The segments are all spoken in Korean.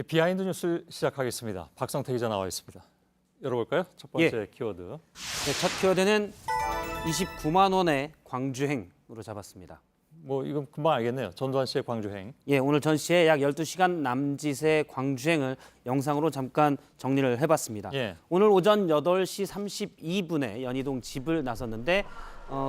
비하인드 뉴스 시작하겠습니다. 박성태 기자 나와 있습니다. 열어볼까요? 첫 번째 키워드. 네, 첫 키워드는 29만 원의 광주행으로 잡았습니다. 뭐 이건 금방 알겠네요. 전두환 씨의 광주행. 예, 오늘 전 씨의 약 12시간 남짓의 광주행을 영상으로 잠깐 정리를 해봤습니다. 예. 오늘 오전 8시 32분에 연희동 집을 나섰는데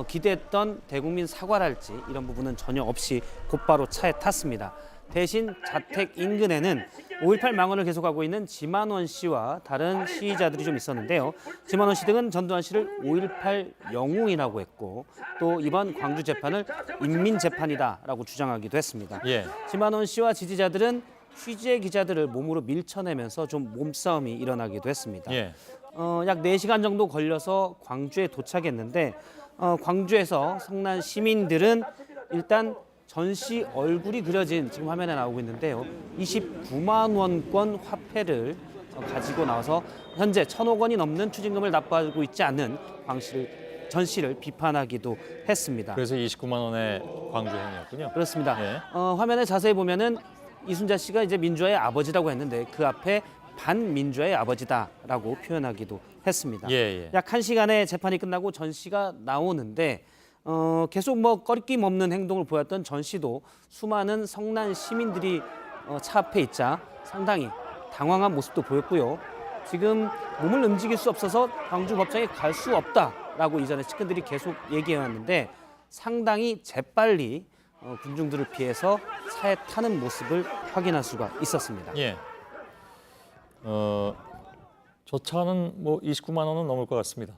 기대했던 대국민 사과랄지 이런 부분은 전혀 없이 곧바로 차에 탔습니다. 대신 자택 인근에는 5.18 망언을 계속하고 있는 지만원 씨와 다른 시위자들이 좀 있었는데요. 지만원 씨 등은 전두환 씨를 5.18 영웅이라고 했고 또 이번 광주 재판을 인민재판이다라고 주장하기도 했습니다. 예. 지만원 씨와 지지자들은 취재 기자들을 몸으로 밀쳐내면서 좀 몸싸움이 일어나기도 했습니다. 예. 약 4시간 정도 걸려서 광주에 도착했는데 광주에서 성난 시민들은 일단 전 씨 얼굴이 그려진 지금 화면에 나오고 있는데요. 29만 원권 화폐를 가지고 나와서 현재 1,000억 원이 넘는 추징금을 납부하고 있지 않는 전 씨를 비판하기도 했습니다. 그래서 29만 원의 광주행이었군요. 그렇습니다. 예. 화면에 자세히 보면은 이순자 씨가 이제 민주화의 아버지라고 했는데 그 앞에 반민주화의 아버지다라고 표현하기도 했습니다. 예. 약 1시간의 재판이 끝나고 전 씨가 나오는데 계속 꺼리낌 없는 행동을 보였던 전 씨도 수많은 성난 시민들이 차 앞에 있자 상당히 당황한 모습도 보였고요. 지금 몸을 움직일 수 없어서 광주 법정에 갈 수 없다라고 이전에 측근들이 계속 얘기해왔는데 상당히 재빨리 군중들을 피해서 차에 타는 모습을 확인할 수가 있었습니다. 예. 저 차는 뭐 29만 원은 넘을 것 같습니다.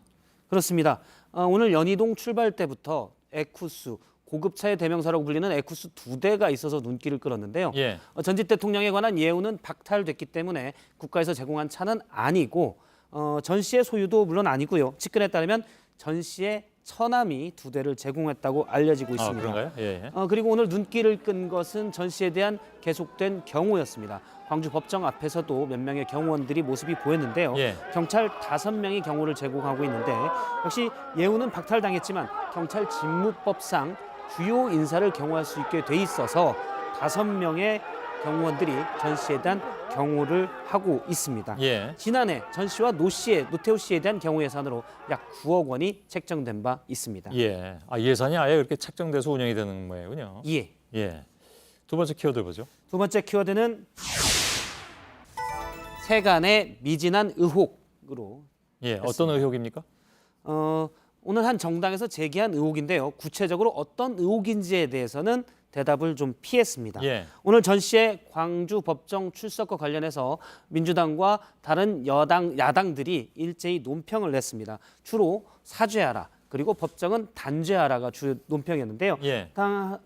그렇습니다. 오늘 연희동 출발 때부터 에쿠스, 고급차의 대명사라고 불리는 에쿠스 2대가 있어서 눈길을 끌었는데요. 예. 전직 대통령에 관한 예우는 박탈됐기 때문에 국가에서 제공한 차는 아니고 전 씨의 소유도 물론 아니고요. 측근에 따르면 전 씨의 처남이 2대를 제공했다고 알려지고 있습니다. 그런가요? 예. 그리고 오늘 눈길을 끈 것은 전 씨에 대한 계속된 경호였습니다. 광주 법정 앞에서도 몇 명의 경호원들이 모습이 보였는데요. 예. 경찰 5명이 경호를 제공하고 있는데 역시 예우는 박탈당했지만 경찰 직무법상 주요 인사를 경호할 수 있게 돼 있어서 5명의 경호원들이 전 씨에 대한 경호를 하고 있습니다. 예. 지난해 전 씨와 노태우 씨에 대한 경호 예산으로 약 9억 원이 책정된 바 있습니다. 예. 예산이 아예 그렇게 책정돼서 운영이 되는 모양이군요. 예. 예. 두 번째 키워드 보죠. 두 번째 키워드는 세간의 미진한 의혹으로. 예. 어떤 의혹입니까? 오늘 한 정당에서 제기한 의혹인데요. 구체적으로 어떤 의혹인지에 대해서는 대답을 좀 피했습니다. 예. 오늘 전 씨의 광주 법정 출석과 관련해서 민주당과 다른 야당들이 일제히 논평을 냈습니다. 주로 사죄하라, 그리고 법정은 단죄하라가 주 논평이었는데요. 예.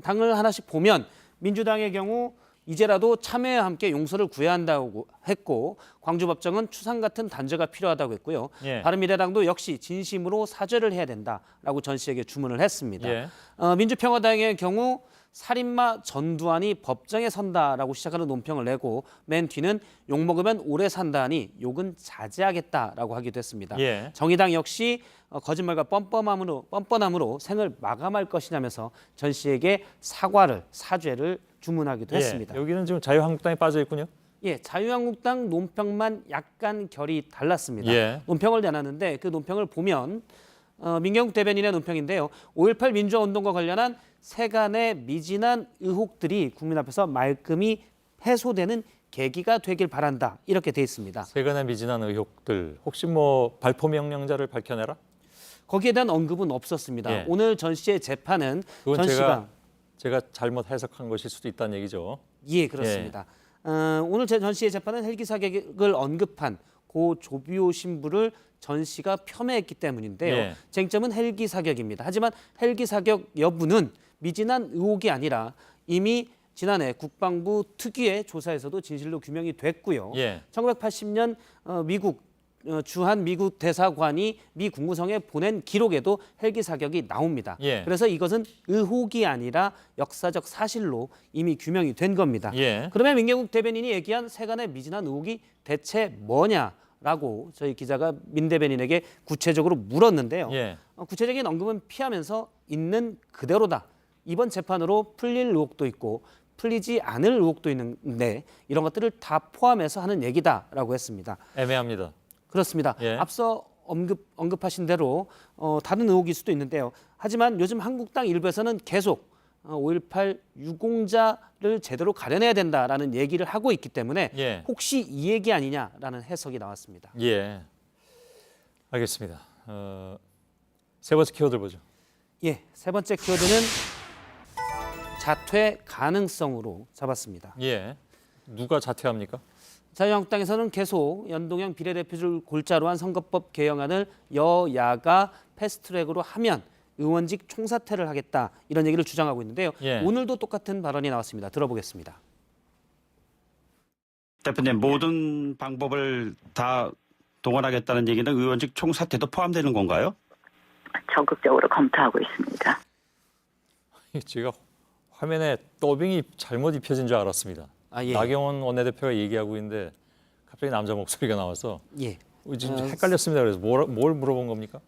당을 하나씩 보면 민주당의 경우 이제라도 참여와 함께 용서를 구해야 한다고 했고 광주법정은 추상 같은 단죄가 필요하다고 했고요. 예. 바른미래당도 역시 진심으로 사죄를 해야 된다라고 전 씨에게 주문을 했습니다. 예. 민주평화당의 경우 살인마 전두환이 법정에 선다라고 시작하는 논평을 내고 맨 뒤는 욕먹으면 오래 산다니 욕은 자제하겠다라고 하기도 했습니다. 예. 정의당 역시 거짓말과 뻔뻔함으로 생을 마감할 것이냐면서 전 씨에게 사죄를 주문하기도 했습니다. 여기는 지금 자유한국당이 빠져 있군요. 예, 자유한국당 논평만 약간 결이 달랐습니다. 예. 논평을 내놨는데 그 논평을 보면 민경욱 대변인의 논평인데요. 5.18 민주화 운동과 관련한 세간의 미진한 의혹들이 국민 앞에서 말끔히 해소되는 계기가 되길 바란다. 이렇게 돼 있습니다. 세간의 미진한 의혹들 혹시 발포 명령자를 밝혀내라? 거기에 대한 언급은 없었습니다. 예. 오늘 전 씨의 재판은 그건 전 씨가 제가 잘못 해석한 것일 수도 있다는 얘기죠. 예, 그렇습니다. 오늘 전 씨의 재판은 헬기 사격을 언급한 고 조비오 신부를 전 씨가 폄훼했기 때문인데요. 예. 쟁점은 헬기 사격입니다. 하지만 헬기 사격 여부는 미진한 의혹이 아니라 이미 지난해 국방부 특유의 조사에서도 진실로 규명이 됐고요. 예. 1980년 주한 미국 대사관이 미 국무성에 보낸 기록에도 헬기 사격이 나옵니다. 예. 그래서 이것은 의혹이 아니라 역사적 사실로 이미 규명이 된 겁니다. 예. 그러면 민경욱 대변인이 얘기한 세간의 미진한 의혹이 대체 뭐냐라고 저희 기자가 민 대변인에게 구체적으로 물었는데요. 예. 구체적인 언급은 피하면서 있는 그대로다. 이번 재판으로 풀릴 의혹도 있고 풀리지 않을 의혹도 있는데 이런 것들을 다 포함해서 하는 얘기다라고 했습니다. 애매합니다. 그렇습니다. 예. 앞서 언급하신 대로 다른 의혹일 수도 있는데요. 하지만 요즘 한국당 일부에서는 계속 5.18 유공자를 제대로 가려내야 된다라는 얘기를 하고 있기 때문에 예. 혹시 이 얘기 아니냐라는 해석이 나왔습니다. 예, 알겠습니다. 세 번째 키워드 보죠. 예, 세 번째 키워드는 자퇴 가능성으로 잡았습니다. 예, 누가 자퇴합니까? 자유한국당에서는 계속 연동형 비례대표를 골자로 한 선거법 개정안을 여야가 패스트트랙으로 하면 의원직 총사퇴를 하겠다 이런 얘기를 주장하고 있는데요. 예. 오늘도 똑같은 발언이 나왔습니다. 들어보겠습니다. 대표님, 모든 방법을 다 동원하겠다는 얘기는 의원직 총사퇴도 포함되는 건가요? 적극적으로 검토하고 있습니다. 제가 화면에 더빙이 잘못 입혀진 줄 알았습니다. 아, 예. 나경원 원내대표가 얘기하고 있는데 갑자기 남자 목소리가 나와서 예. 지금 헷갈렸습니다. 그래서 뭘 물어본 겁니까?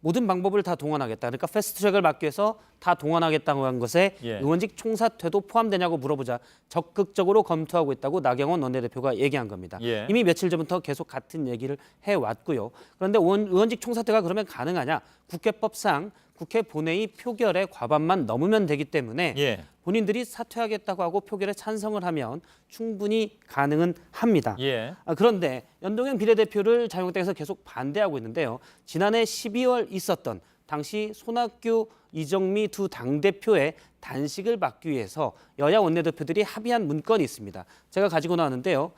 모든 방법을 다 동원하겠다. 그러니까 패스트트랙을 막기 위해서 다 동원하겠다고 한 것에 예. 의원직 총사퇴도 포함되냐고 물어보자 적극적으로 검토하고 있다고 나경원 원내대표가 얘기한 겁니다. 예. 이미 며칠 전부터 계속 같은 얘기를 해왔고요. 그런데 의원직 총사퇴가 그러면 가능하냐? 국회법상 국회 본회의 표결의 과반만 넘으면 되기 때문에 예. 본인들이 사퇴하겠다고 하고 표결에 찬성을 하면 충분히 가능은 합니다. 예. 그런데 연동형 비례대표를 자유한국당에서 계속 반대하고 있는데요. 지난해 12월 있었던 당시 손학규, 이정미 두 당대표의 단식을 막기 위해서 여야 원내대표들이 합의한 문건이 있습니다. 제가 가지고 나왔는데요.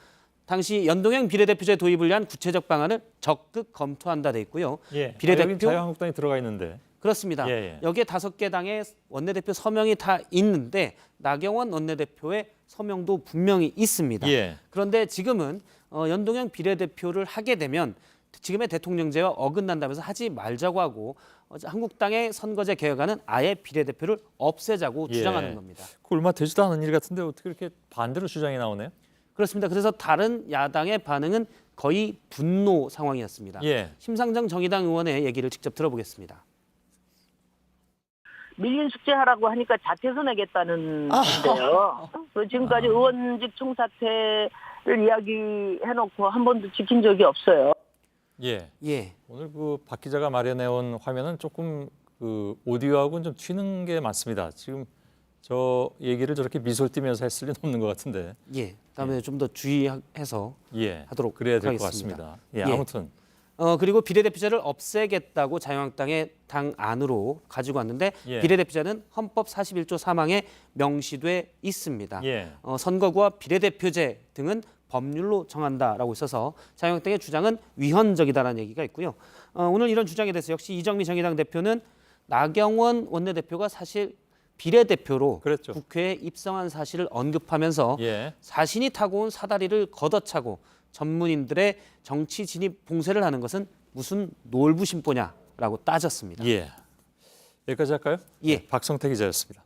당시 연동형 비례대표제 도입을 위한 구체적 방안을 적극 검토한다 돼 있고요. 예. 비례대표 여기 자유한국당이 들어가 있는데. 그렇습니다. 예, 예. 여기에 5개 당의 원내대표 서명이 다 있는데 나경원 원내대표의 서명도 분명히 있습니다. 예. 그런데 지금은 연동형 비례대표를 하게 되면 지금의 대통령제와 어긋난다면서 하지 말자고 하고 한국당의 선거제 개혁안은 아예 비례대표를 없애자고 예. 주장하는 겁니다. 그 얼마 되지도 않은 일 같은데 어떻게 이렇게 반대로 주장이 나오네요? 그렇습니다. 그래서 다른 야당의 반응은 거의 분노 상황이었습니다. 예. 심상정 정의당 의원의 얘기를 직접 들어보겠습니다. 밀린 숙제하라고 하니까 자퇴서 내겠다는 건데요. 지금까지 의원직 총사퇴를 이야기해놓고 한 번도 지킨 적이 없어요. 예. 예. 오늘 그 박 기자가 마련해온 화면은 조금 그 오디오하고는 좀 튀는 게 많습니다. 지금 저 얘기를 저렇게 미소 띠면서 했을 리는 없는 것 같은데. 예. 다음에 좀 더 주의해서 예. 하도록 그래야 될 것 하겠습니다. 같습니다. 예. 예. 아무튼 그리고 비례대표제를 없애겠다고 자유한국당의 당 안으로 가지고 왔는데 예. 비례대표제는 헌법 41조 3항에 명시돼 있습니다. 예. 선거구와 비례대표제 등은 법률로 정한다라고 있어서 자유한국당의 주장은 위헌적이다라는 얘기가 있고요. 오늘 이런 주장에 대해서 역시 이정미 정의당 대표는 나경원 원내대표가 사실 비례대표로 그랬죠. 국회에 입성한 사실을 언급하면서 예. 자신이 타고 온 사다리를 걷어차고 전문인들의 정치 진입 봉쇄를 하는 것은 무슨 놀부심보냐라고 따졌습니다. 예. 여기까지 할까요? 예. 네, 박성태 기자였습니다.